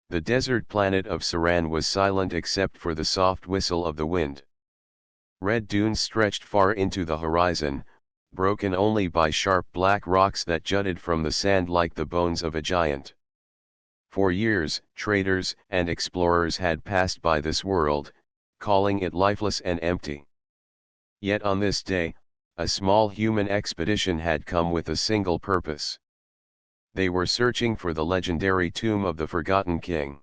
The desert planet of Saran was silent except for the soft whistle of the wind. Red dunes stretched far into the horizon, broken only by sharp black rocks that jutted from the sand like the bones of a giant. For years, traders and explorers had passed by this world, calling it lifeless and empty. Yet on this day, a small human expedition had come with a single purpose. They were searching for the legendary tomb of the Forgotten King.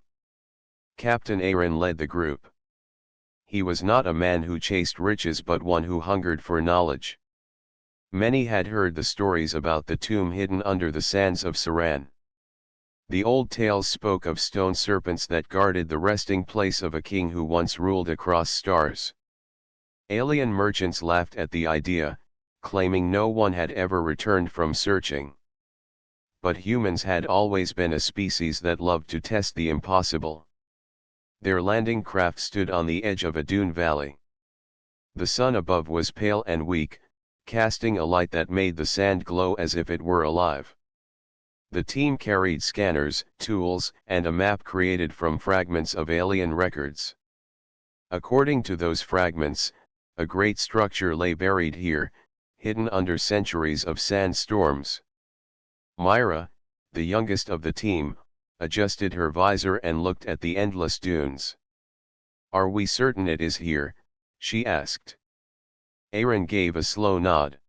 Captain Aaron led the group. He was not a man who chased riches but one who hungered for knowledge. Many had heard the stories about the tomb hidden under the sands of Saran. The old tales spoke of stone serpents that guarded the resting place of a king who once ruled across stars. Alien merchants laughed at the idea, claiming no one had ever returned from searching. But humans had always been a species that loved to test the impossible. Their landing craft stood on the edge of a dune valley. The sun above was pale and weak, casting a light that made the sand glow as if it were alive. The team carried scanners, tools, and a map created from fragments of alien records. According to those fragments, a great structure lay buried here, hidden under centuries of sandstorms. Myra, the youngest of the team, adjusted her visor and looked at the endless dunes. "Are we certain it is here?" she asked. Aaron gave a slow nod.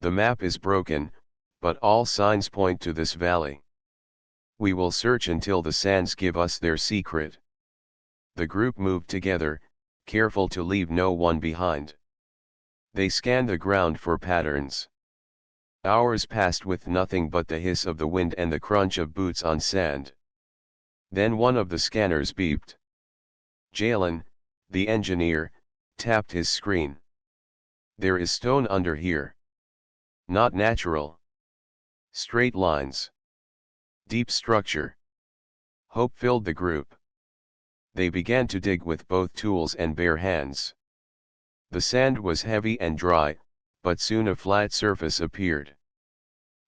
"The map is broken, but all signs point to this valley. We will search until the sands give us their secret." The group moved together, careful to leave no one behind. They scanned the ground for patterns. Hours passed with nothing but the hiss of the wind and the crunch of boots on sand. Then one of the scanners beeped. Jalen, the engineer, tapped his screen. "There is stone under here. Not natural. Straight lines. Deep structure." Hope filled the group. They began to dig with both tools and bare hands. The sand was heavy and dry, but soon a flat surface appeared.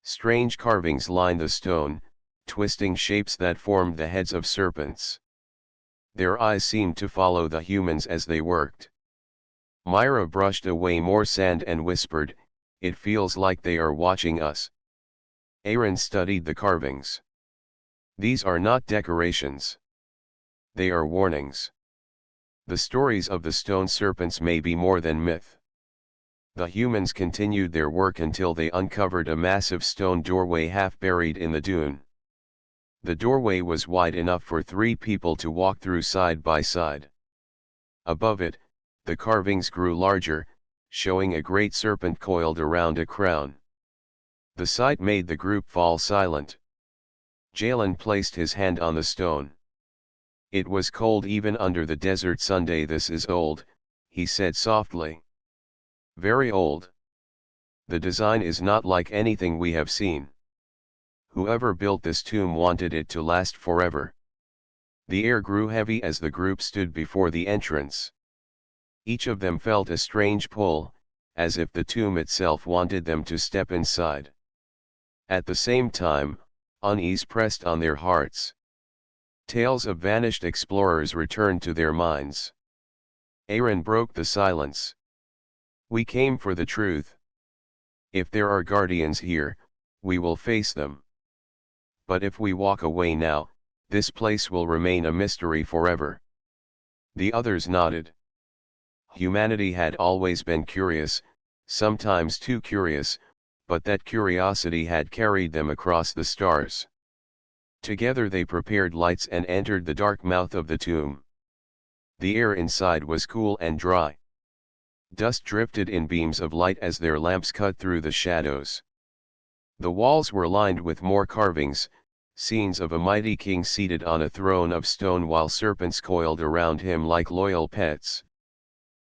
Strange carvings lined the stone, twisting shapes that formed the heads of serpents. Their eyes seemed to follow the humans as they worked. Myra brushed away more sand and whispered, "It feels like they are watching us." Aaron studied the carvings. "These are not decorations. They are warnings. The stories of the stone serpents may be more than myth." The humans continued their work until they uncovered a massive stone doorway half buried in the dune. The doorway was wide enough for 3 people to walk through side by side. Above it, the carvings grew larger, showing a great serpent coiled around a crown. The sight made the group fall silent. Jalen placed his hand on the stone. "It was cold even under the desert Sunday. This is old," he said softly. "Very old. The design is not like anything we have seen. Whoever built this tomb wanted it to last forever." The air grew heavy as the group stood before the entrance. Each of them felt a strange pull, as if the tomb itself wanted them to step inside. At the same time, unease pressed on their hearts. Tales of vanished explorers returned to their minds. Aaron broke the silence. "We came for the truth. If there are guardians here, we will face them. But if we walk away now, this place will remain a mystery forever." The others nodded. Humanity had always been curious, sometimes too curious, but that curiosity had carried them across the stars. Together they prepared lights and entered the dark mouth of the tomb. The air inside was cool and dry. Dust drifted in beams of light as their lamps cut through the shadows. The walls were lined with more carvings, scenes of a mighty king seated on a throne of stone while serpents coiled around him like loyal pets.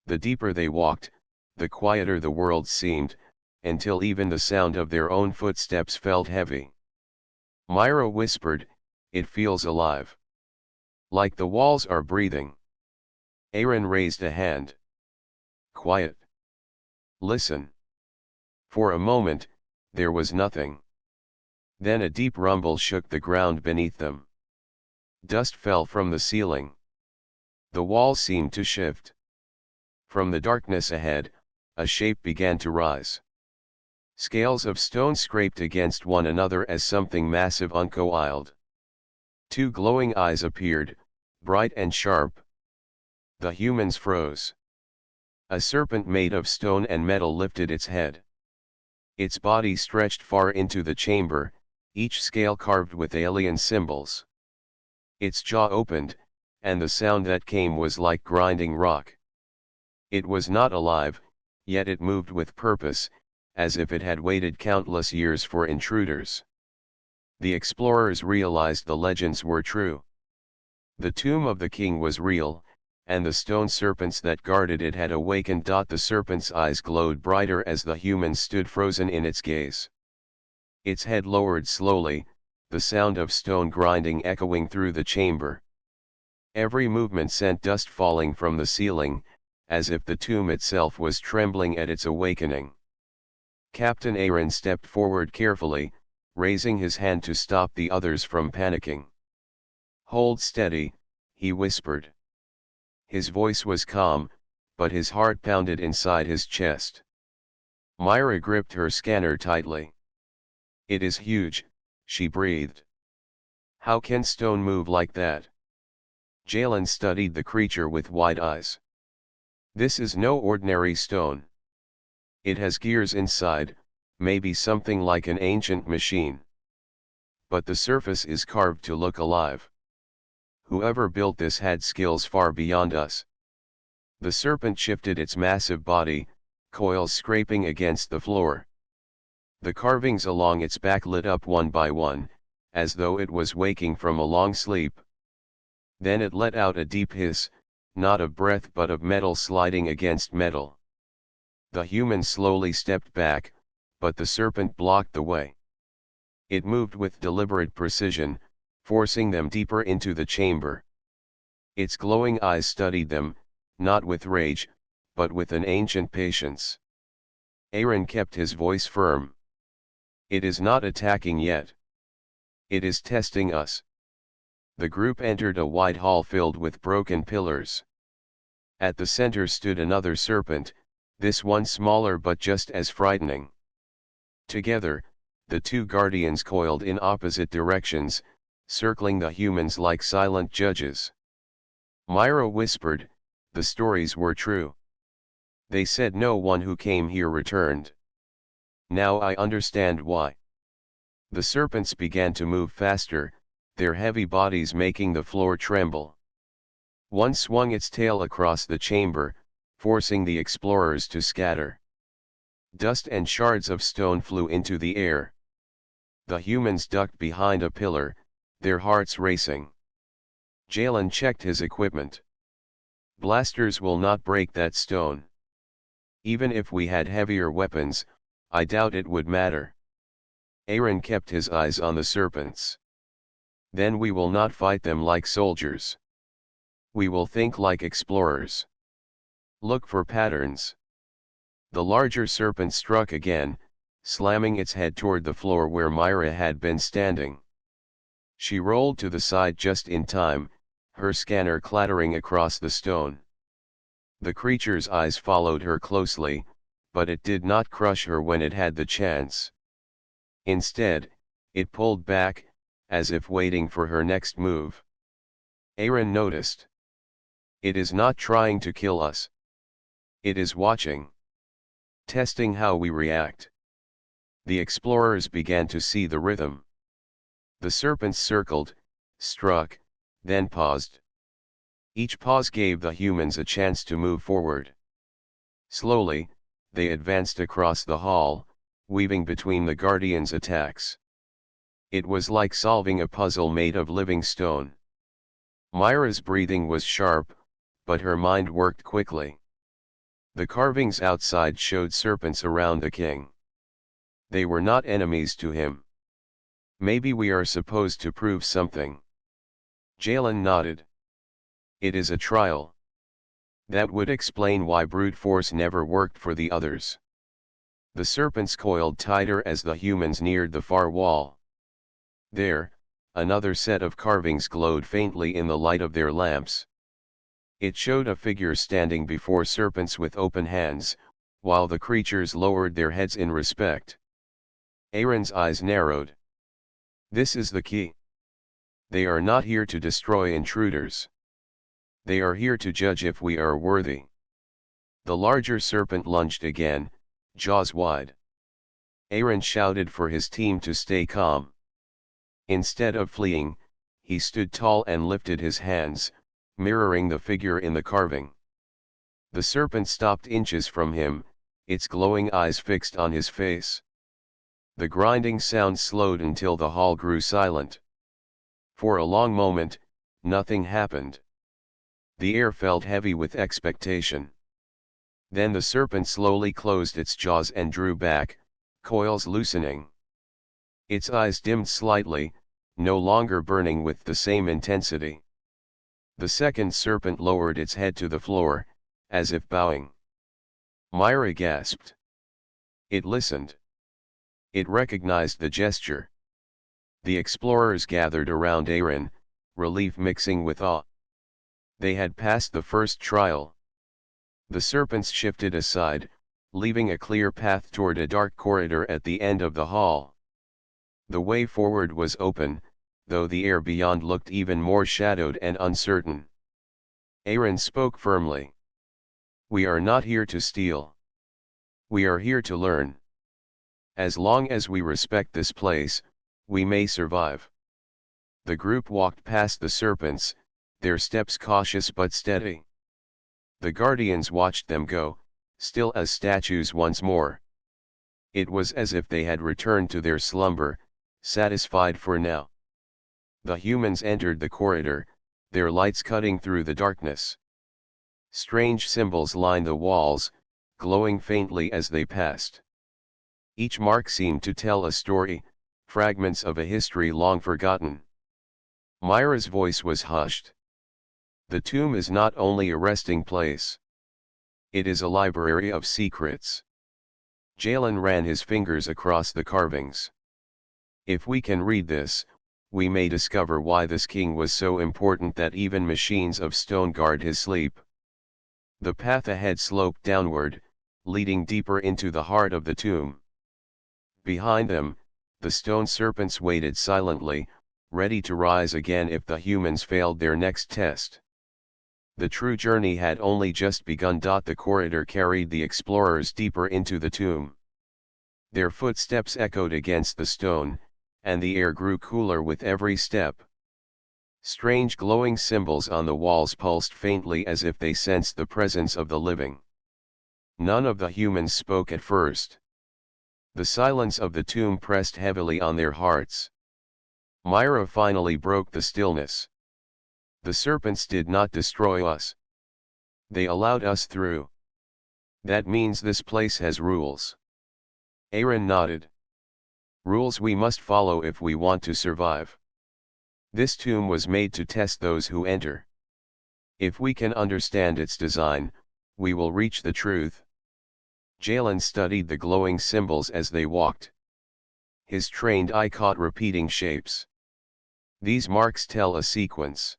The deeper they walked, the quieter the world seemed, until even the sound of their own footsteps felt heavy. Myra whispered, "It feels alive. Like the walls are breathing." Aaron raised a hand. "Quiet. Listen." For a moment, there was nothing. Then a deep rumble shook the ground beneath them. Dust fell from the ceiling. The wall seemed to shift. From the darkness ahead, a shape began to rise. Scales of stone scraped against one another as something massive uncoiled. Two glowing eyes appeared, bright and sharp. The humans froze. A serpent made of stone and metal lifted its head. Its body stretched far into the chamber, each scale carved with alien symbols. Its jaw opened, and the sound that came was like grinding rock. It was not alive, yet it moved with purpose, as if it had waited countless years for intruders. The explorers realized the legends were true. The tomb of the king was real, and the stone serpents that guarded it had awakened. The serpent's eyes glowed brighter as the humans stood frozen in its gaze. Its head lowered slowly, the sound of stone grinding echoing through the chamber. Every movement sent dust falling from the ceiling, as if the tomb itself was trembling at its awakening. Captain Aaron stepped forward carefully, raising his hand to stop the others from panicking. "Hold steady," he whispered. His voice was calm, but his heart pounded inside his chest. Myra gripped her scanner tightly. "It is huge," she breathed. "How can stone move like that?" Jalen studied the creature with wide eyes. "This is no ordinary stone. It has gears inside, maybe something like an ancient machine. But the surface is carved to look alive. Whoever built this had skills far beyond us." The serpent shifted its massive body, coils scraping against the floor. The carvings along its back lit up one by one, as though it was waking from a long sleep. Then it let out a deep hiss, not of breath but of metal sliding against metal. The humans slowly stepped back, but the serpent blocked the way. It moved with deliberate precision, forcing them deeper into the chamber. Its glowing eyes studied them, not with rage, but with an ancient patience. Aaron kept his voice firm. "It is not attacking yet. It is testing us." The group entered a wide hall filled with broken pillars. At the center stood another serpent, this one smaller but just as frightening. Together, the two guardians coiled in opposite directions, circling the humans like silent judges. Myra whispered, "The stories were true. They said no one who came here returned. Now I understand why." The serpents began to move faster, their heavy bodies making the floor tremble. One swung its tail across the chamber, forcing the explorers to scatter. Dust and shards of stone flew into the air. The humans ducked behind a pillar, their hearts racing. Jalen checked his equipment. "Blasters will not break that stone. Even if we had heavier weapons, I doubt it would matter." Aaron kept his eyes on the serpents. "Then we will not fight them like soldiers. We will think like explorers. Look for patterns." The larger serpent struck again, slamming its head toward the floor where Myra had been standing. She rolled to the side just in time, her scanner clattering across the stone. The creature's eyes followed her closely, but it did not crush her when it had the chance. Instead, it pulled back, as if waiting for her next move. Aaron noticed. "It is not trying to kill us. It is watching. Testing how we react." The explorers began to see the rhythm. The serpents circled, struck, then paused. Each pause gave the humans a chance to move forward. Slowly, they advanced across the hall, weaving between the Guardians' attacks. It was like solving a puzzle made of living stone. Myra's breathing was sharp, but her mind worked quickly. The carvings outside showed serpents around the king. They were not enemies to him. "Maybe we are supposed to prove something." Jalen nodded. "It is a trial. That would explain why brute force never worked for the others." The serpents coiled tighter as the humans neared the far wall. There, another set of carvings glowed faintly in the light of their lamps. It showed a figure standing before serpents with open hands, while the creatures lowered their heads in respect. Aaron's eyes narrowed. This is the key. They are not here to destroy intruders. They are here to judge if we are worthy. The larger serpent lunged again, jaws wide. Aaron shouted for his team to stay calm. Instead of fleeing, he stood tall and lifted his hands, mirroring the figure in the carving. The serpent stopped inches from him, its glowing eyes fixed on his face. The grinding sound slowed until the hall grew silent. For a long moment, nothing happened. The air felt heavy with expectation. Then the serpent slowly closed its jaws and drew back, coils loosening. Its eyes dimmed slightly, no longer burning with the same intensity. The second serpent lowered its head to the floor, as if bowing. Myra gasped. It listened. It recognized the gesture. The explorers gathered around Aaron, relief mixing with awe. They had passed the first trial. The serpents shifted aside, leaving a clear path toward a dark corridor at the end of the hall. The way forward was open, though the air beyond looked even more shadowed and uncertain. Aaron spoke firmly. We are not here to steal. We are here to learn. As long as we respect this place, we may survive. The group walked past the serpents, their steps cautious but steady. The guardians watched them go, still as statues once more. It was as if they had returned to their slumber, satisfied for now. The humans entered the corridor, their lights cutting through the darkness. Strange symbols lined the walls, glowing faintly as they passed. Each mark seemed to tell a story, fragments of a history long forgotten. Myra's voice was hushed. The tomb is not only a resting place. It is a library of secrets. Jalen ran his fingers across the carvings. If we can read this, we may discover why this king was so important that even machines of stone guard his sleep. The path ahead sloped downward, leading deeper into the heart of the tomb. Behind them, the stone serpents waited silently, ready to rise again if the humans failed their next test. The true journey had only just begun. The corridor carried the explorers deeper into the tomb. Their footsteps echoed against the stone, and the air grew cooler with every step. Strange glowing symbols on the walls pulsed faintly as if they sensed the presence of the living. None of the humans spoke at first. The silence of the tomb pressed heavily on their hearts. Myra finally broke the stillness. The serpents did not destroy us. They allowed us through. That means this place has rules. Aaron nodded. Rules we must follow if we want to survive. This tomb was made to test those who enter. If we can understand its design, we will reach the truth. Jalen studied the glowing symbols as they walked. His trained eye caught repeating shapes. These marks tell a sequence.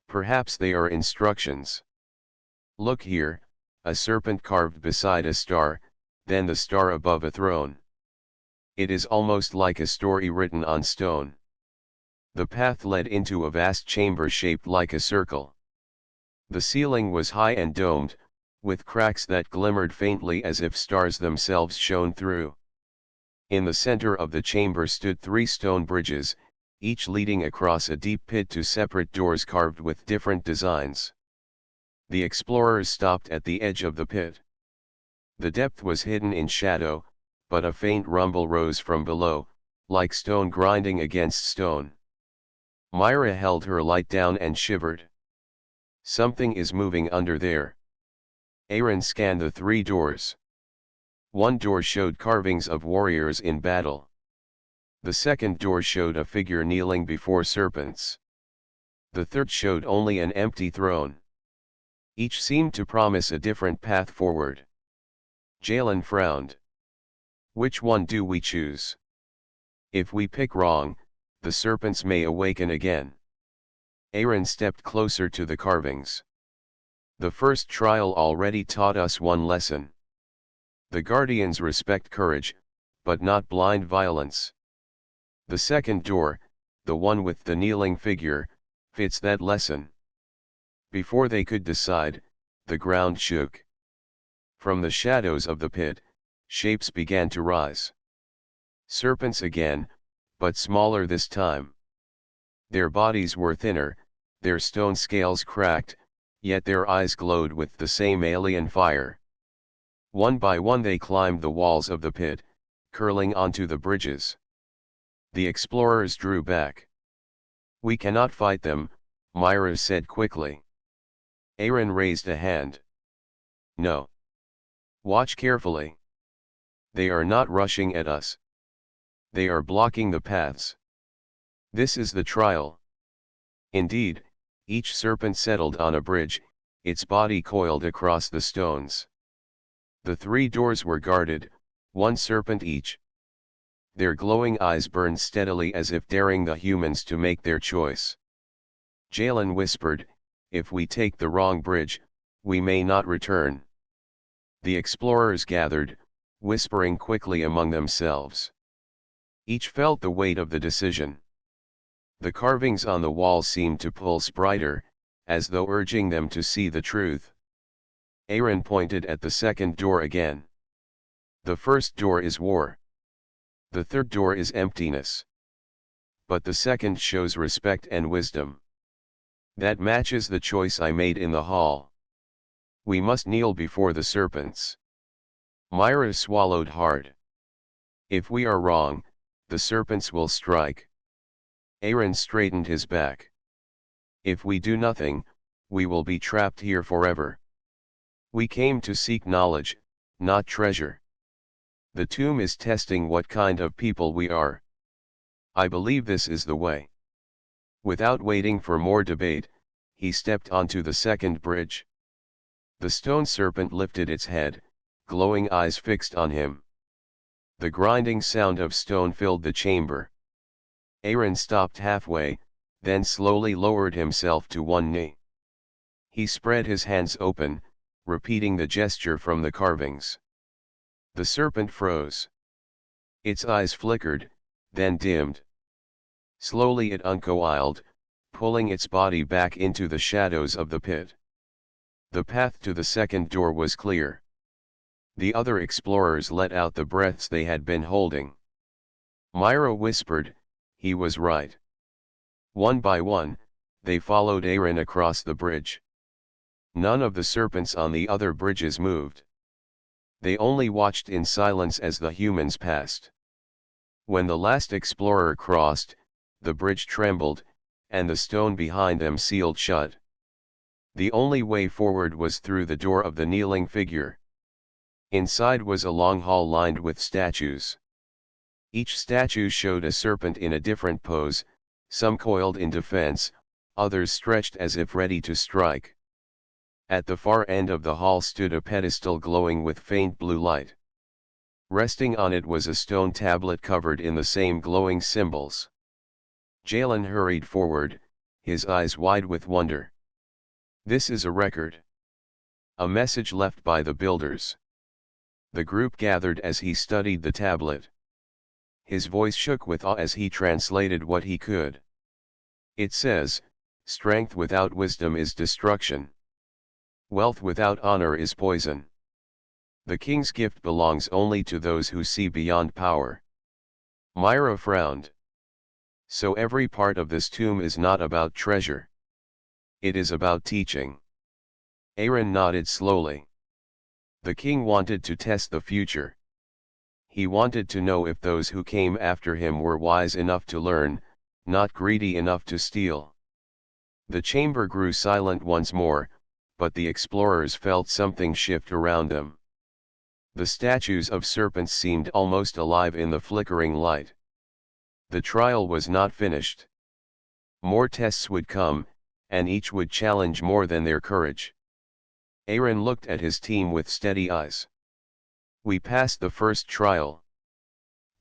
Perhaps they are instructions. Look here, a serpent carved beside a star, then the star above a throne. It is almost like a story written on stone. The path led into a vast chamber shaped like a circle. The ceiling was high and domed, with cracks that glimmered faintly as if stars themselves shone through. In the center of the chamber stood 3 stone bridges, each leading across a deep pit to separate doors carved with different designs. The explorers stopped at the edge of the pit. The depth was hidden in shadow, but a faint rumble rose from below, like stone grinding against stone. Myra held her light down and shivered. Something is moving under there. Aaron scanned the 3 doors. One door showed carvings of warriors in battle. The second door showed a figure kneeling before serpents. The third showed only an empty throne. Each seemed to promise a different path forward. Jalen frowned. Which one do we choose? If we pick wrong, the serpents may awaken again. Aaron stepped closer to the carvings. The first trial already taught us one lesson. The guardians respect courage, but not blind violence. The second door, the one with the kneeling figure, fits that lesson. Before they could decide, the ground shook. From the shadows of the pit, shapes began to rise. Serpents again, but smaller this time. Their bodies were thinner, their stone scales cracked, yet their eyes glowed with the same alien fire. One by one they climbed the walls of the pit, curling onto the bridges. The explorers drew back. "We cannot fight them," Myra said quickly. Aaron raised a hand. "No. Watch carefully. They are not rushing at us. They are blocking the paths. This is the trial." Indeed, each serpent settled on a bridge, its body coiled across the stones. The 3 doors were guarded, 1 serpent each. Their glowing eyes burned steadily as if daring the humans to make their choice. Jalen whispered, "If we take the wrong bridge, we may not return." The explorers gathered, whispering quickly among themselves. Each felt the weight of the decision. The carvings on the wall seemed to pulse brighter, as though urging them to see the truth. Aaron pointed at the second door again. "The first door is war. The third door is emptiness. But the second shows respect and wisdom. That matches the choice I made in the hall. We must kneel before the serpents." Myra swallowed hard. "If we are wrong, the serpents will strike." Aaron straightened his back. "If we do nothing, we will be trapped here forever. We came to seek knowledge, not treasure. The tomb is testing what kind of people we are. I believe this is the way." Without waiting for more debate, he stepped onto the second bridge. The stone serpent lifted its head, glowing eyes fixed on him. The grinding sound of stone filled the chamber. Aaron stopped halfway, then slowly lowered himself to one knee. He spread his hands open, repeating the gesture from the carvings. The serpent froze. Its eyes flickered, then dimmed. Slowly it uncoiled, pulling its body back into the shadows of the pit. The path to the second door was clear. The other explorers let out the breaths they had been holding. Myra whispered, "He was right." One by one, they followed Aaron across the bridge. None of the serpents on the other bridges moved. They only watched in silence as the humans passed. When the last explorer crossed, the bridge trembled, and the stone behind them sealed shut. The only way forward was through the door of the kneeling figure. Inside was a long hall lined with statues. Each statue showed a serpent in a different pose, some coiled in defense, others stretched as if ready to strike. At the far end of the hall stood a pedestal glowing with faint blue light. Resting on it was a stone tablet covered in the same glowing symbols. Jalen hurried forward, his eyes wide with wonder. "This is a record. A message left by the builders." The group gathered as he studied the tablet. His voice shook with awe as he translated what he could. "It says, strength without wisdom is destruction. Wealth without honor is poison. The king's gift belongs only to those who see beyond power." Myra frowned. "So every part of this tomb is not about treasure. It is about teaching." Aaron nodded slowly. The king wanted to test the future. He wanted to know if those who came after him were wise enough to learn, not greedy enough to steal. The chamber grew silent once more, but the explorers felt something shift around them. The statues of serpents seemed almost alive in the flickering light. The trial was not finished. More tests would come, and each would challenge more than their courage. Aaron looked at his team with steady eyes. "We passed the first trial.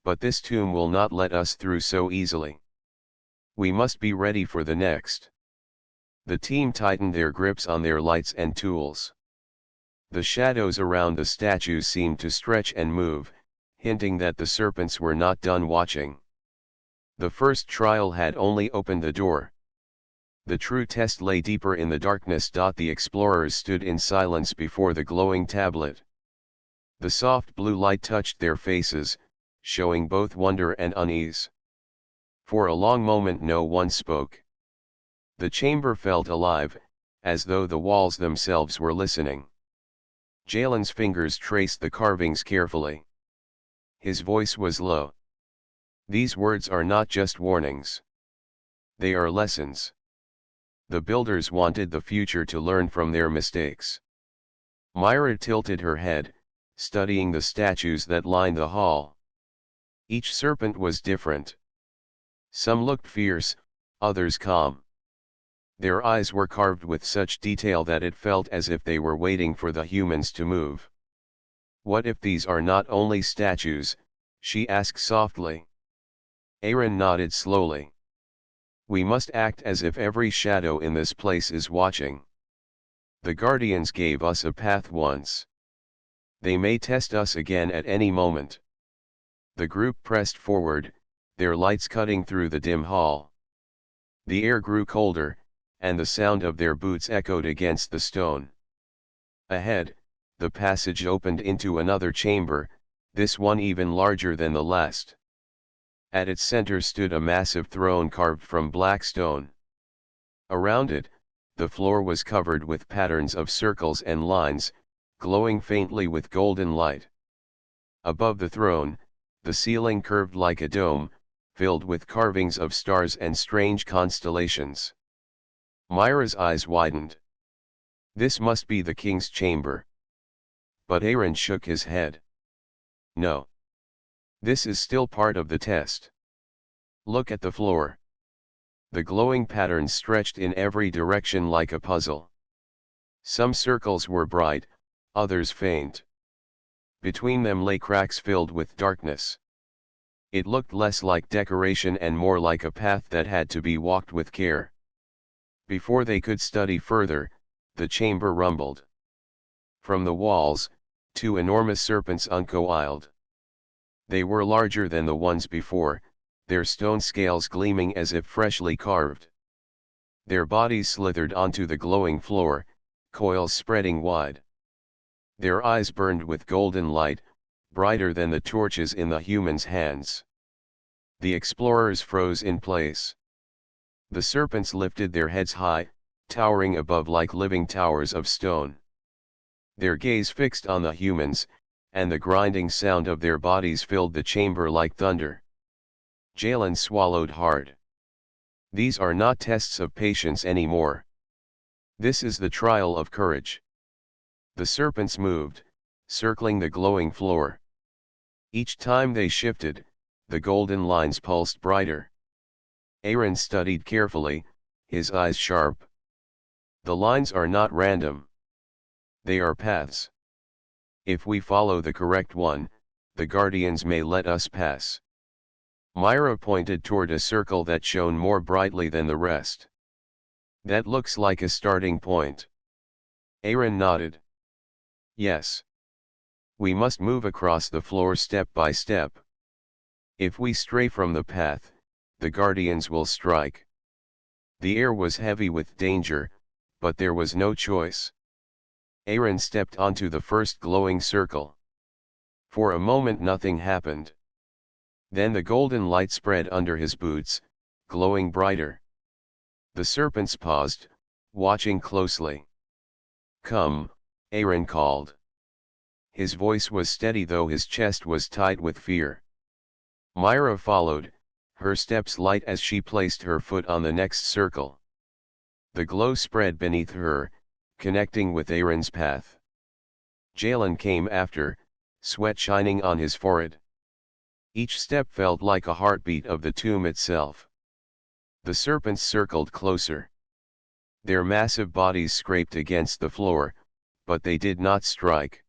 But this tomb will not let us through so easily. We must be ready for the next. The team tightened their grips on their lights and tools. The shadows around the statues seemed to stretch and move, hinting that the serpents were not done watching. The first trial had only opened the door. The true test lay deeper in the darkness. The explorers stood in silence before the glowing tablet. The soft blue light touched their faces, showing both wonder and unease. For a long moment no one spoke. The chamber felt alive, as though the walls themselves were listening. Jalen's fingers traced the carvings carefully. His voice was low. These words are not just warnings. They are lessons. The builders wanted the future to learn from their mistakes. Myra tilted her head, studying the statues that lined the hall. Each serpent was different. Some looked fierce, others calm. Their eyes were carved with such detail that it felt as if they were waiting for the humans to move. What if these are not only statues? She asked softly. Aaron nodded slowly. We must act as if every shadow in this place is watching. The Guardians gave us a path once. They may test us again at any moment. The group pressed forward, their lights cutting through the dim hall. The air grew colder, and the sound of their boots echoed against the stone. Ahead, the passage opened into another chamber, this one even larger than the last. At its center stood a massive throne carved from black stone. Around it, the floor was covered with patterns of circles and lines, glowing faintly with golden light. Above the throne, the ceiling curved like a dome, filled with carvings of stars and strange constellations. Myra's eyes widened. This must be the king's chamber. But Aaron shook his head. No. This is still part of the test. Look at the floor. The glowing patterns stretched in every direction like a puzzle. Some circles were bright, others faint. Between them lay cracks filled with darkness. It looked less like decoration and more like a path that had to be walked with care. Before they could study further, the chamber rumbled. From the walls, two enormous serpents uncoiled. They were larger than the ones before, their stone scales gleaming as if freshly carved. Their bodies slithered onto the glowing floor, coils spreading wide. Their eyes burned with golden light, brighter than the torches in the humans' hands. The explorers froze in place. The serpents lifted their heads high, towering above like living towers of stone. Their gaze fixed on the humans, and the grinding sound of their bodies filled the chamber like thunder. Jalen swallowed hard. These are not tests of patience anymore. This is the trial of courage. The serpents moved, circling the glowing floor. Each time they shifted, the golden lines pulsed brighter. Aaron studied carefully, his eyes sharp. The lines are not random. They are paths. If we follow the correct one, the Guardians may let us pass. Myra pointed toward a circle that shone more brightly than the rest. That looks like a starting point. Aaron nodded. Yes. We must move across the floor step by step. If we stray from the path, the Guardians will strike. The air was heavy with danger, but there was no choice. Aaron stepped onto the first glowing circle. For a moment nothing happened. Then the golden light spread under his boots, glowing brighter. The serpents paused, watching closely. Come, Aaron called. His voice was steady though his chest was tight with fear. Myra followed, her steps light as she placed her foot on the next circle. The glow spread beneath her, connecting with Aaron's path. Jalen came after, sweat shining on his forehead. Each step felt like a heartbeat of the tomb itself. The serpents circled closer. Their massive bodies scraped against the floor, but they did not strike.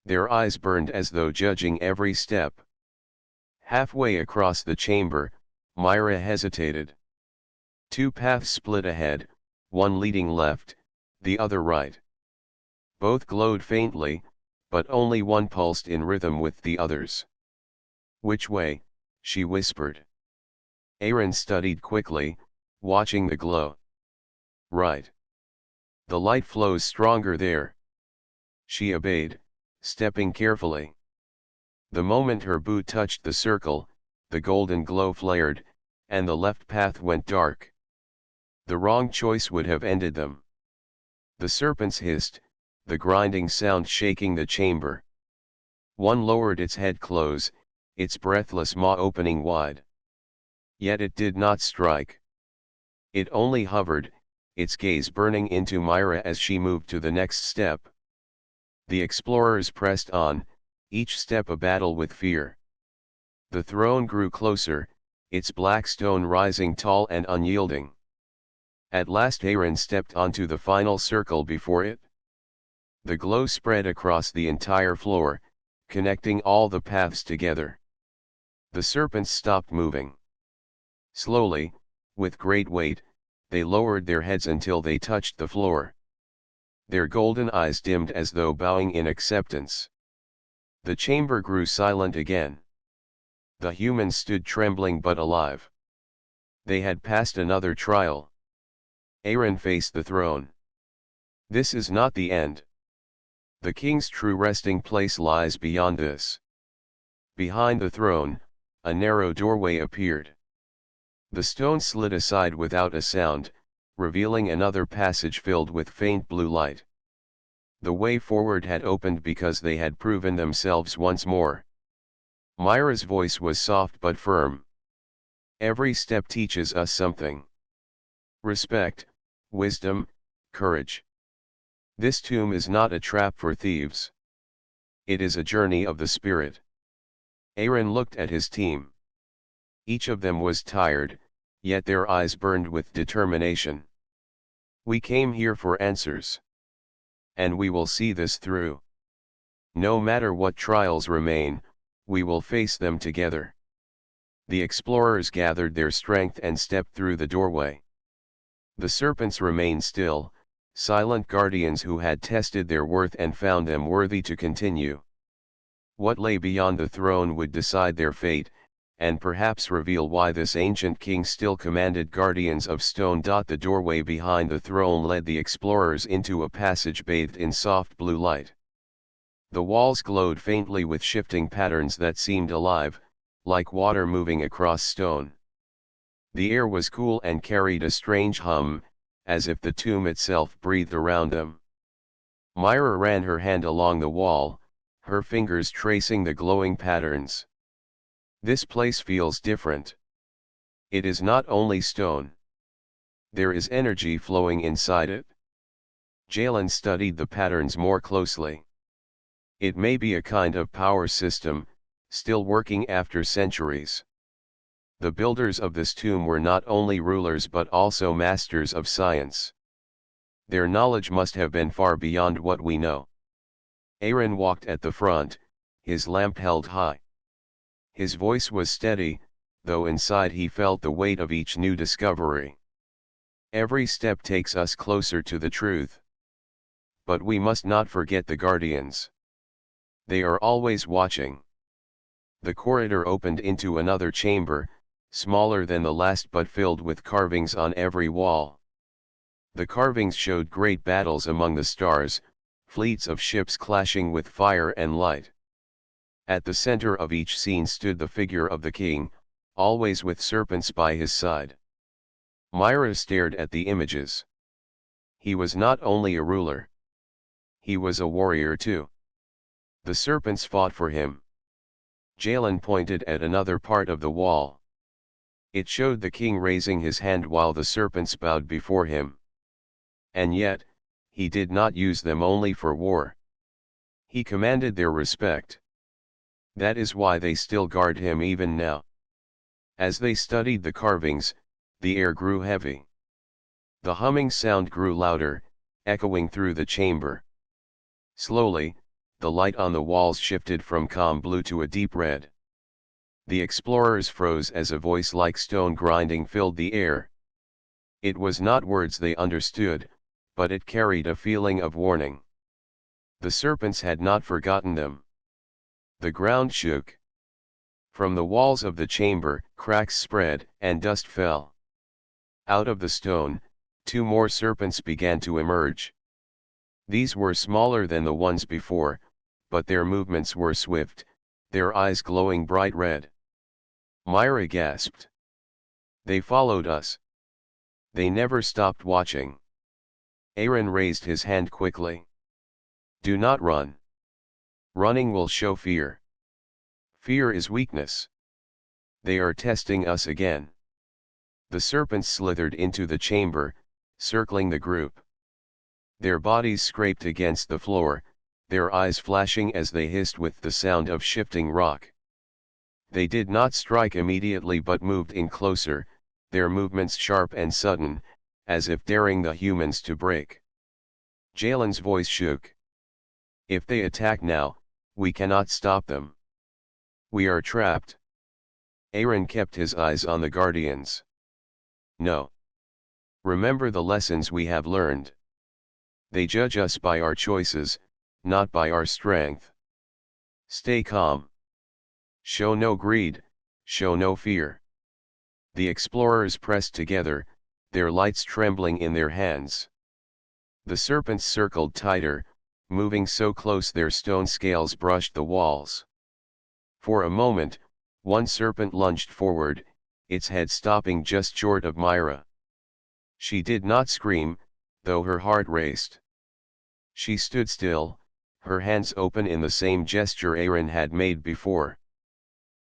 Their eyes burned as though judging every step. Halfway across the chamber, Myra hesitated. Two paths split ahead, one leading left, the other right. Both glowed faintly, but only one pulsed in rhythm with the others. "Which way?" she whispered. Aaron studied quickly, watching the glow. "Right. The light flows stronger there." She obeyed, stepping carefully. The moment her boot touched the circle, the golden glow flared, and the left path went dark. The wrong choice would have ended them. The serpents hissed, the grinding sound shaking the chamber. One lowered its head close, its breathless maw opening wide. Yet it did not strike. It only hovered, its gaze burning into Myra as she moved to the next step. The explorers pressed on, each step a battle with fear. The throne grew closer, its black stone rising tall and unyielding. At last Aaron stepped onto the final circle before it. The glow spread across the entire floor, connecting all the paths together. The serpents stopped moving. Slowly, with great weight, they lowered their heads until they touched the floor. Their golden eyes dimmed as though bowing in acceptance. The chamber grew silent again. The humans stood trembling but alive. They had passed another trial. Aaron faced the throne. "This is not the end. The king's true resting place lies beyond this." Behind the throne, a narrow doorway appeared. The stone slid aside without a sound, revealing another passage filled with faint blue light. The way forward had opened because they had proven themselves once more. Myra's voice was soft but firm. "Every step teaches us something. Respect, wisdom, courage. This tomb is not a trap for thieves. It is a journey of the spirit." Aaron looked at his team. Each of them was tired, yet their eyes burned with determination. "We came here for answers. And we will see this through. No matter what trials remain, we will face them together." The explorers gathered their strength and stepped through the doorway. The serpents remained still, silent guardians who had tested their worth and found them worthy to continue. What lay beyond the throne would decide their fate, and perhaps reveal why this ancient king still commanded guardians of stone. The doorway behind the throne led the explorers into a passage bathed in soft blue light. The walls glowed faintly with shifting patterns that seemed alive, like water moving across stone. The air was cool and carried a strange hum, as if the tomb itself breathed around them. Myra ran her hand along the wall, her fingers tracing the glowing patterns. "This place feels different. It is not only stone. There is energy flowing inside it." Jalen studied the patterns more closely. "It may be a kind of power system, still working after centuries. The builders of this tomb were not only rulers but also masters of science. Their knowledge must have been far beyond what we know." Aaron walked at the front, his lamp held high. His voice was steady, though inside he felt the weight of each new discovery. "Every step takes us closer to the truth. But we must not forget the guardians. They are always watching." The corridor opened into another chamber, smaller than the last but filled with carvings on every wall. The carvings showed great battles among the stars, fleets of ships clashing with fire and light. At the center of each scene stood the figure of the king, always with serpents by his side. Myra stared at the images. He was not only a ruler. He was a warrior too. The serpents fought for him. Jalen pointed at another part of the wall. It showed the king raising his hand while the serpents bowed before him. And yet, he did not use them only for war. He commanded their respect. That is why they still guard him even now. As they studied the carvings, the air grew heavy. The humming sound grew louder, echoing through the chamber. Slowly, the light on the walls shifted from calm blue to a deep red. The explorers froze as a voice like stone grinding filled the air. It was not words they understood, but it carried a feeling of warning. The serpents had not forgotten them. The ground shook. From the walls of the chamber, cracks spread, and dust fell. Out of the stone, 2 more serpents began to emerge. These were smaller than the ones before, but their movements were swift, their eyes glowing bright red. Myra gasped. They followed us. They never stopped watching. Aaron raised his hand quickly. Do not run. Running will show fear. Fear is weakness. They are testing us again. The serpents slithered into the chamber, circling the group. Their bodies scraped against the floor, their eyes flashing as they hissed with the sound of shifting rock. They did not strike immediately but moved in closer, their movements sharp and sudden, as if daring the humans to break. Jalen's voice shook. If they attack now, we cannot stop them. We are trapped. Aaron kept his eyes on the guardians. No. Remember the lessons we have learned. They judge us by our choices, not by our strength. Stay calm. Show no greed, show no fear. The explorers pressed together, their lights trembling in their hands. The serpents circled tighter, moving so close their stone scales brushed the walls. For a moment, one serpent lunged forward, its head stopping just short of Myra. She did not scream, though her heart raced. She stood still, her hands open in the same gesture Aaron had made before.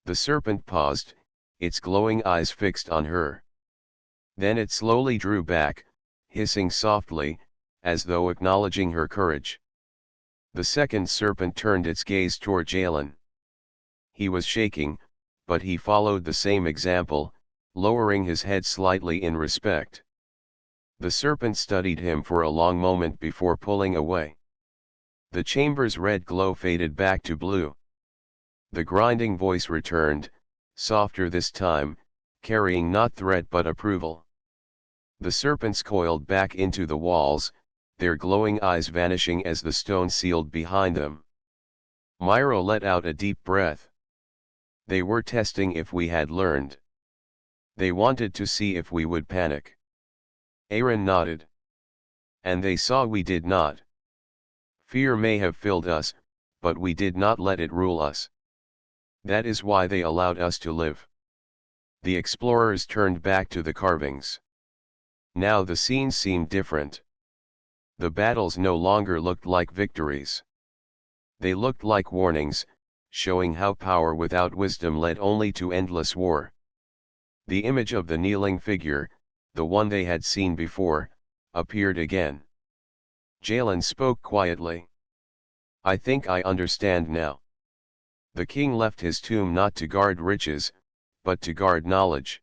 The serpent paused, its glowing eyes fixed on her. Then it slowly drew back, hissing softly, as though acknowledging her courage. The second serpent turned its gaze toward Jalen. He was shaking, but he followed the same example, lowering his head slightly in respect. The serpent studied him for a long moment before pulling away. The chamber's red glow faded back to blue. The grinding voice returned, softer this time, carrying not threat but approval. The serpents coiled back into the walls, their glowing eyes vanishing as the stone sealed behind them. Myra let out a deep breath. They were testing if we had learned. They wanted to see if we would panic. Aaron nodded. And they saw we did not. Fear may have filled us, but we did not let it rule us. That is why they allowed us to live. The explorers turned back to the carvings. Now the scene seemed different. The battles no longer looked like victories. They looked like warnings, showing how power without wisdom led only to endless war. The image of the kneeling figure, the one they had seen before, appeared again. Jalen spoke quietly. I think I understand now. The king left his tomb not to guard riches, but to guard knowledge.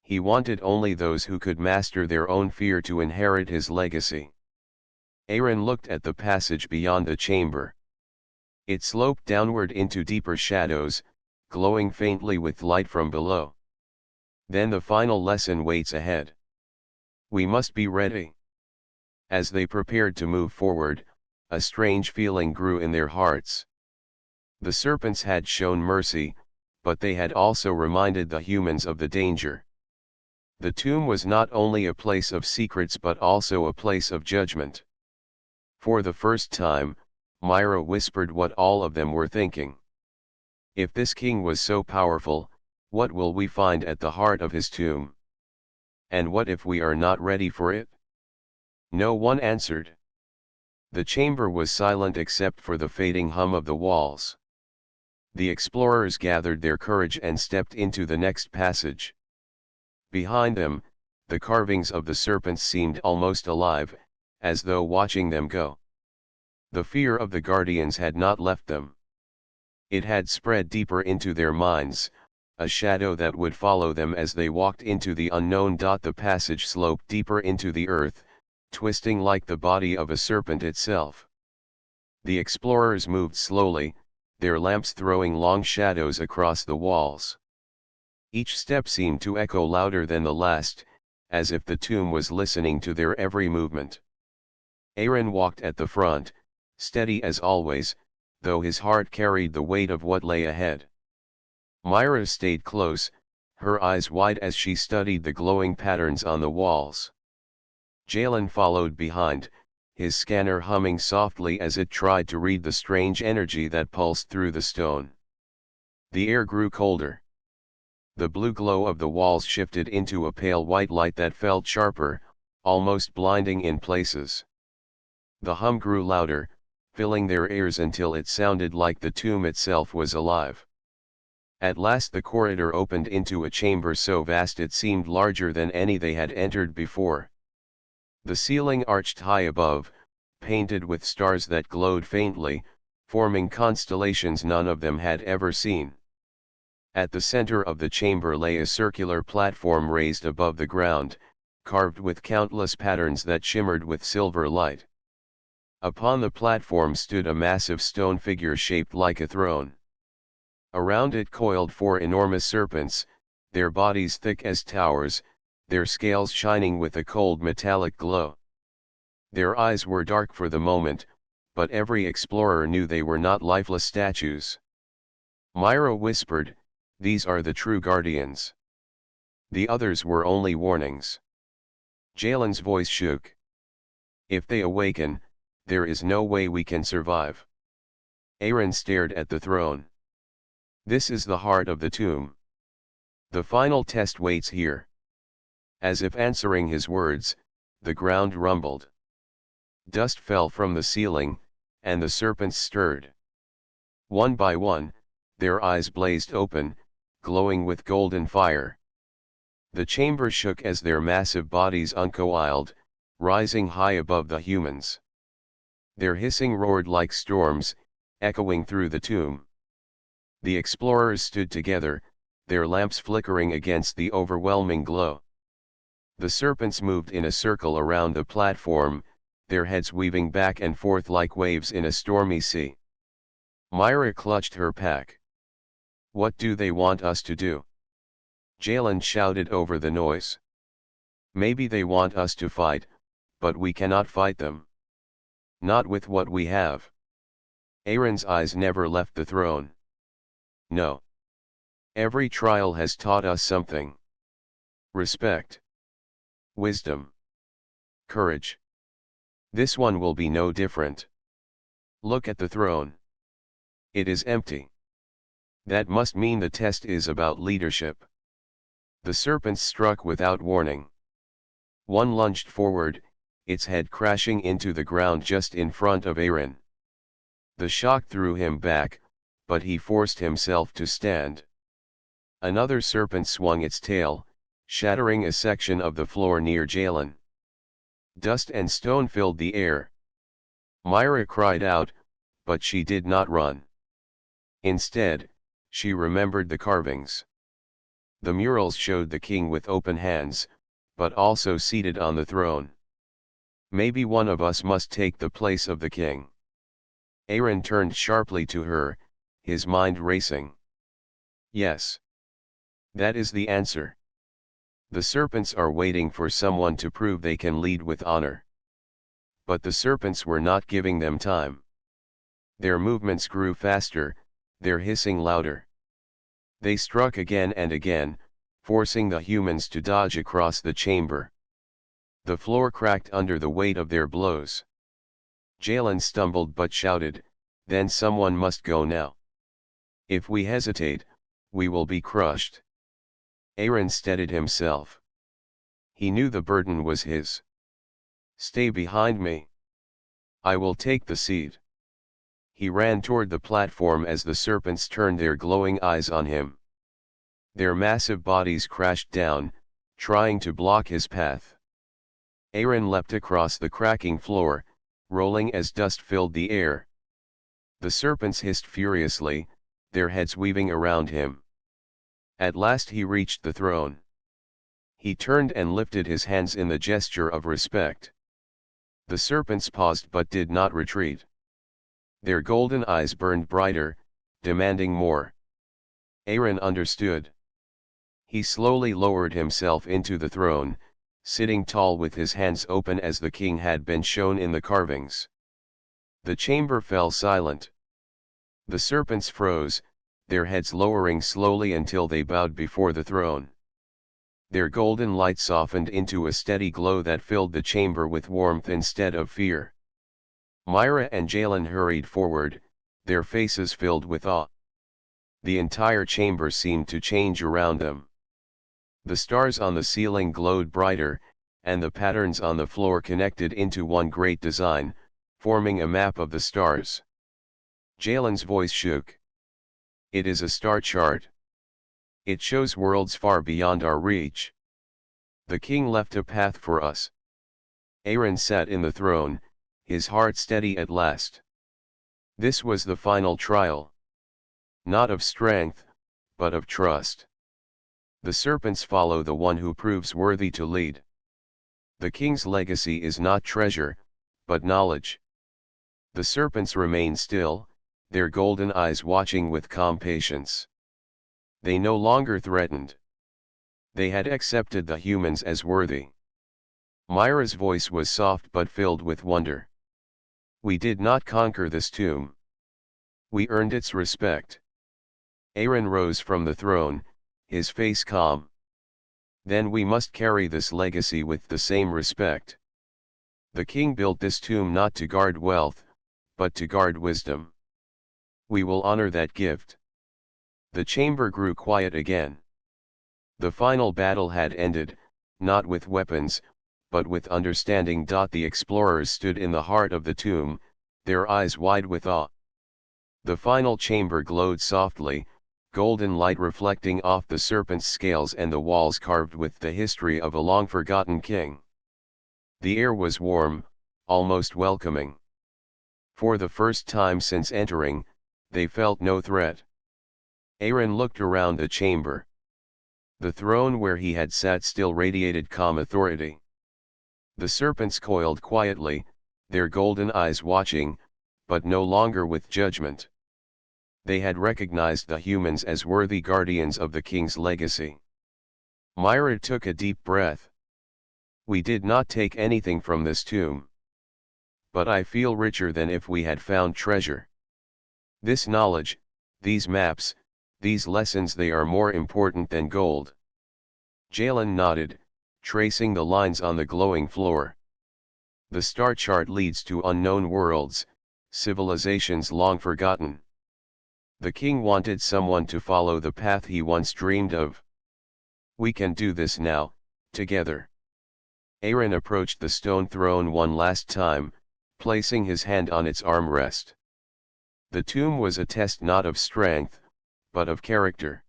He wanted only those who could master their own fear to inherit his legacy. Aaron looked at the passage beyond the chamber. It sloped downward into deeper shadows, glowing faintly with light from below. Then the final lesson waits ahead. We must be ready. As they prepared to move forward, a strange feeling grew in their hearts. The serpents had shown mercy, but they had also reminded the humans of the danger. The tomb was not only a place of secrets but also a place of judgment. For the first time, Myra whispered what all of them were thinking. If this king was so powerful, what will we find at the heart of his tomb? And what if we are not ready for it? No one answered. The chamber was silent except for the fading hum of the walls. The explorers gathered their courage and stepped into the next passage. Behind them, the carvings of the serpents seemed almost alive, as though watching them go. The fear of the guardians had not left them. It had spread deeper into their minds, a shadow that would follow them as they walked into the unknown. The passage sloped deeper into the earth, twisting like the body of a serpent itself. The explorers moved slowly, their lamps throwing long shadows across the walls. Each step seemed to echo louder than the last, as if the tomb was listening to their every movement. Aaron walked at the front, steady as always, though his heart carried the weight of what lay ahead. Myra stayed close, her eyes wide as she studied the glowing patterns on the walls. Jalen followed behind, his scanner humming softly as it tried to read the strange energy that pulsed through the stone. The air grew colder. The blue glow of the walls shifted into a pale white light that felt sharper, almost blinding in places. The hum grew louder, filling their ears until it sounded like the tomb itself was alive. At last the corridor opened into a chamber so vast it seemed larger than any they had entered before. The ceiling arched high above, painted with stars that glowed faintly, forming constellations none of them had ever seen. At the center of the chamber lay a circular platform raised above the ground, carved with countless patterns that shimmered with silver light. Upon the platform stood a massive stone figure shaped like a throne. Around it coiled 4 enormous serpents, their bodies thick as towers, their scales shining with a cold metallic glow. Their eyes were dark for the moment, but every explorer knew they were not lifeless statues. Myra whispered, "These are the true guardians." The others were only warnings. Jalen's voice shook. "If they awaken, there is no way we can survive." Aaron stared at the throne. "This is the heart of the tomb. The final test waits here." As if answering his words, the ground rumbled. Dust fell from the ceiling, and the serpents stirred. One by one, their eyes blazed open, glowing with golden fire. The chamber shook as their massive bodies uncoiled, rising high above the humans. Their hissing roared like storms, echoing through the tomb. The explorers stood together, their lamps flickering against the overwhelming glow. The serpents moved in a circle around the platform, their heads weaving back and forth like waves in a stormy sea. Myra clutched her pack. "What do they want us to do?" Jalen shouted over the noise. "Maybe they want us to fight, but we cannot fight them. Not with what we have." Aaron's eyes never left the throne. "No. Every trial has taught us something. Respect. Wisdom. Courage. This one will be no different. Look at the throne. It is empty. That must mean the test is about leadership." The serpents struck without warning. One lunged forward, its head crashing into the ground just in front of Aaron. The shock threw him back, but he forced himself to stand. Another serpent swung its tail, shattering a section of the floor near Jalen. Dust and stone filled the air. Myra cried out, but she did not run. Instead, she remembered the carvings. The murals showed the king with open hands, but also seated on the throne. "Maybe one of us must take the place of the king." Aaron turned sharply to her, his mind racing. "Yes. That is the answer. The serpents are waiting for someone to prove they can lead with honor." But the serpents were not giving them time. Their movements grew faster, their hissing louder. They struck again and again, forcing the humans to dodge across the chamber. The floor cracked under the weight of their blows. Jalen stumbled but shouted, "Then someone must go now. If we hesitate, we will be crushed." Aaron steadied himself. He knew the burden was his. "Stay behind me. I will take the seat." He ran toward the platform as the serpents turned their glowing eyes on him. Their massive bodies crashed down, trying to block his path. Aaron leapt across the cracking floor, rolling as dust filled the air. The serpents hissed furiously, their heads weaving around him. At last he reached the throne. He turned and lifted his hands in the gesture of respect. The serpents paused but did not retreat. Their golden eyes burned brighter, demanding more. Aaron understood. He slowly lowered himself into the throne, sitting tall with his hands open as the king had been shown in the carvings. The chamber fell silent. The serpents froze, their heads lowering slowly until they bowed before the throne. Their golden light softened into a steady glow that filled the chamber with warmth instead of fear. Myra and Jalen hurried forward, their faces filled with awe. The entire chamber seemed to change around them. The stars on the ceiling glowed brighter, and the patterns on the floor connected into one great design, forming a map of the stars. Jalen's voice shook. It is a star chart. It shows worlds far beyond our reach. The king left a path for us. Aaron sat in the throne, his heart steady at last. This was the final trial. Not of strength, but of trust. The serpents follow the one who proves worthy to lead. The king's legacy is not treasure, but knowledge. The serpents remain still, their golden eyes watching with calm patience. They no longer threatened. They had accepted the humans as worthy. Myra's voice was soft but filled with wonder. We did not conquer this tomb. We earned its respect. Aaron rose from the throne, his face calm. Then we must carry this legacy with the same respect. The king built this tomb not to guard wealth, but to guard wisdom. We will honor that gift. The chamber grew quiet again. The final battle had ended, not with weapons, but with understanding. The explorers stood in the heart of the tomb, their eyes wide with awe. The final chamber glowed softly, golden light reflecting off the serpent's scales and the walls carved with the history of a long-forgotten king. The air was warm, almost welcoming. For the first time since entering, they felt no threat. Aaron looked around the chamber. The throne where he had sat still radiated calm authority. The serpents coiled quietly, their golden eyes watching, but no longer with judgment. They had recognized the humans as worthy guardians of the king's legacy. Myra took a deep breath. We did not take anything from this tomb. But I feel richer than if we had found treasure. This knowledge, these maps, these lessons, they are more important than gold. Jalen nodded, tracing the lines on the glowing floor. The star chart leads to unknown worlds, civilizations long forgotten. The king wanted someone to follow the path he once dreamed of. We can do this now, together. Aaron approached the stone throne one last time, placing his hand on its armrest. The tomb was a test not of strength, but of character.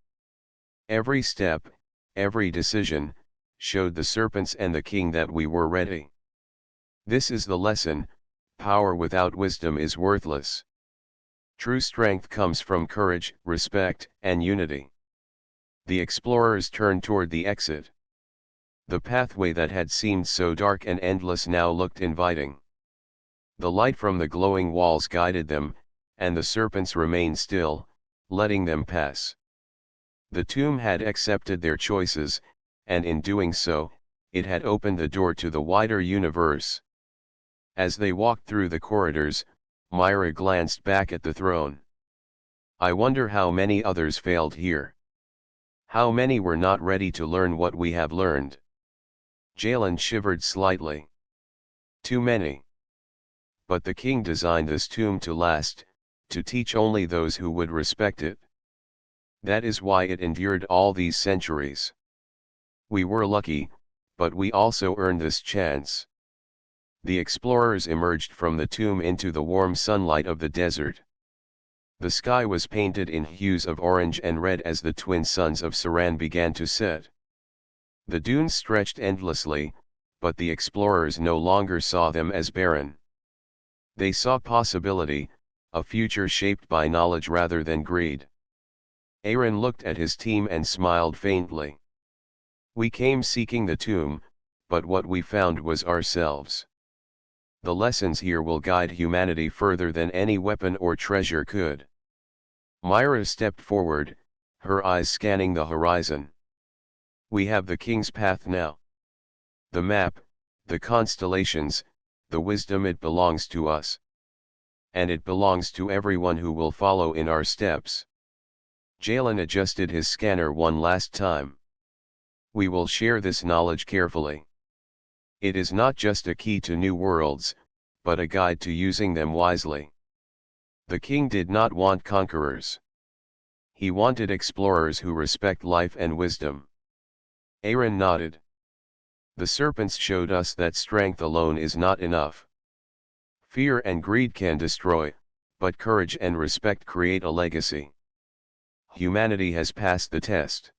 Every step, every decision, showed the serpents and the king that we were ready. This is the lesson: power without wisdom is worthless. True strength comes from courage, respect, and unity. The explorers turned toward the exit. The pathway that had seemed so dark and endless now looked inviting. The light from the glowing walls guided them, and the serpents remained still, letting them pass. The tomb had accepted their choices, and in doing so, it had opened the door to the wider universe. As they walked through the corridors, Myra glanced back at the throne. I wonder how many others failed here. How many were not ready to learn what we have learned. Jalen shivered slightly. Too many. But the king designed this tomb to last, to teach only those who would respect it. That is why it endured all these centuries. We were lucky, but we also earned this chance. The explorers emerged from the tomb into the warm sunlight of the desert. The sky was painted in hues of orange and red as the twin suns of Saran began to set. The dunes stretched endlessly, but the explorers no longer saw them as barren. They saw possibility, a future shaped by knowledge rather than greed. Aaron looked at his team and smiled faintly. We came seeking the tomb, but what we found was ourselves. The lessons here will guide humanity further than any weapon or treasure could. Myra stepped forward, her eyes scanning the horizon. We have the king's path now. the map, the constellations, the wisdom. It belongs to us. And it belongs to everyone who will follow in our steps. Jalen adjusted his scanner one last time. We will share this knowledge carefully. It is not just a key to new worlds, but a guide to using them wisely. The king did not want conquerors. He wanted explorers who respect life and wisdom. Aaron nodded. The serpents showed us that strength alone is not enough. Fear and greed can destroy, but courage and respect create a legacy. Humanity has passed the test.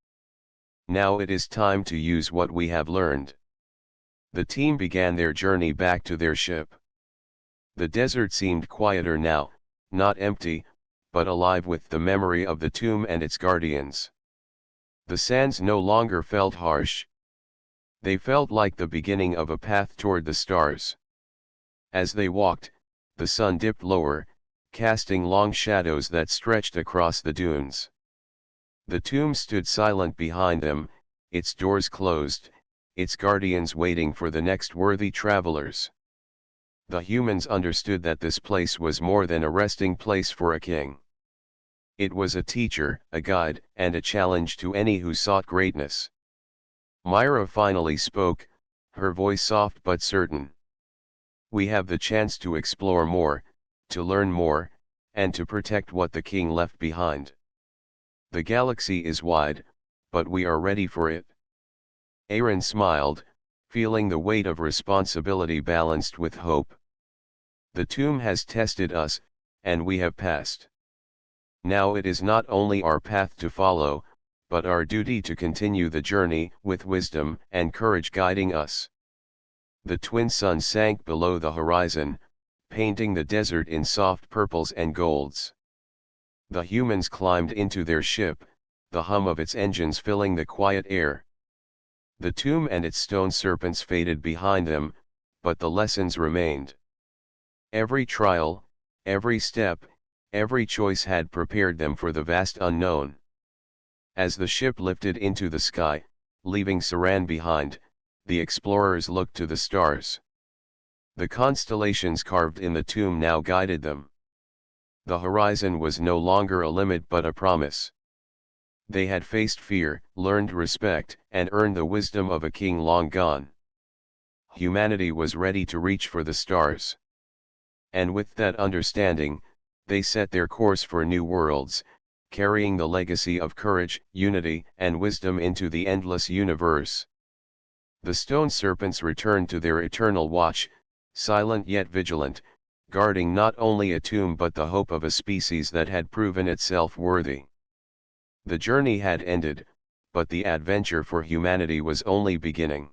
Now it is time to use what we have learned. The team began their journey back to their ship. The desert seemed quieter now, not empty, but alive with the memory of the tomb and its guardians. The sands no longer felt harsh. They felt like the beginning of a path toward the stars. As they walked, the sun dipped lower, casting long shadows that stretched across the dunes. The tomb stood silent behind them, its doors closed, its guardians waiting for the next worthy travelers. The humans understood that this place was more than a resting place for a king. It was a teacher, a guide, and a challenge to any who sought greatness. Myra finally spoke, her voice soft but certain. We have the chance to explore more, to learn more, and to protect what the king left behind. The galaxy is wide, but we are ready for it. Aaron smiled, feeling the weight of responsibility balanced with hope. The tomb has tested us, and we have passed. Now it is not only our path to follow, but our duty to continue the journey with wisdom and courage guiding us. The twin suns sank below the horizon, painting the desert in soft purples and golds. The humans climbed into their ship, the hum of its engines filling the quiet air. The tomb and its stone serpents faded behind them, but the lessons remained. Every trial, every step, every choice had prepared them for the vast unknown. As the ship lifted into the sky, leaving Saran behind, the explorers looked to the stars. The constellations carved in the tomb now guided them. The horizon was no longer a limit but a promise. They had faced fear, learned respect, and earned the wisdom of a king long gone. Humanity was ready to reach for the stars. And with that understanding, they set their course for new worlds, carrying the legacy of courage, unity, and wisdom into the endless universe. The stone serpents returned to their eternal watch, silent yet vigilant, guarding not only a tomb but the hope of a species that had proven itself worthy. The journey had ended, but the adventure for humanity was only beginning.